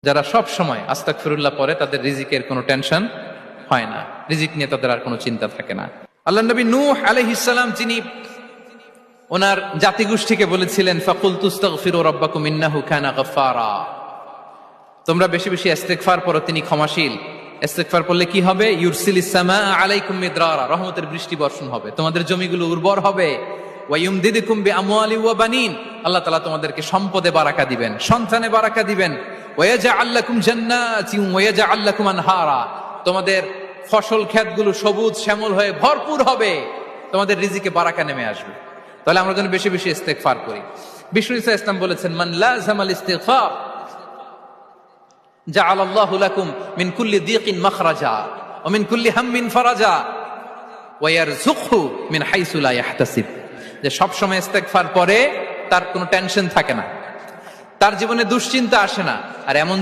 যারা সব সময় আস্তাগফিরুল্লাহ পড়ে তাদের রিজিকের কোনো টেনশন হয় না, রিজিক নিয়ে তাদের আর কোনো চিন্তা থাকে না। আল্লাহ নবী নূহ আলাইহিস সালাম যিনি ওনার জাতিগোষ্ঠীকে বলেছিলেন ফাকুলতু আস্তাগফিরু রাব্বাকুম ইন্নাহু কানা গাফফারা, তোমরা বেশি বেশি ইস্তেগফার পড়ো, তিনি ক্ষমাশীল। ইস্তেগফার পড়লে কি হবে? ইউরসিলিস সামাআ আলাইকুম মিদরারা, রহমতের বৃষ্টি বর্ষণ হবে, তোমাদের জমিগুলো উর্বর হবে। ওয়া ইউমদিদুকুম বিআমওয়ালি ওয়া বানিন, আল্লাহ তাআলা তোমাদেরকে সম্পদে বারাকা দিবেন, সন্তানে বারাকা দিবেন। ওয়া ইয়াজআল লাকুম জান্নাতিন ওয়া ইয়াজআল লাকুম আনহারা, তোমাদের ফসল ক্ষেতগুলো সবুজ শ্যামল হয়ে ভরপুর হবে, তোমাদের রিজিকে বারাকা নেমে আসবে। তাহলে আমরা যেন বেশি বেশি ইস্তেগফার করি। বিষ্ণু ঈসা ইসলাম বলেছেন, মান লাযামাল ইস্তিগফার জাআলাল্লাহু লাকুম মিন কুল্লি দিকিন মাখরাজা ওয়া মিন কুল্লি হাম্মিন ফারাজা ওয়া ইয়ারযুকহু মিন হাইসু লা ইয়াহতাসিব। যে সব সময় ইস্তেগফার পরে তার কোনো টেনশন থাকে না, তার জীবনে দুশ্চিন্তা আসে না। আর এমন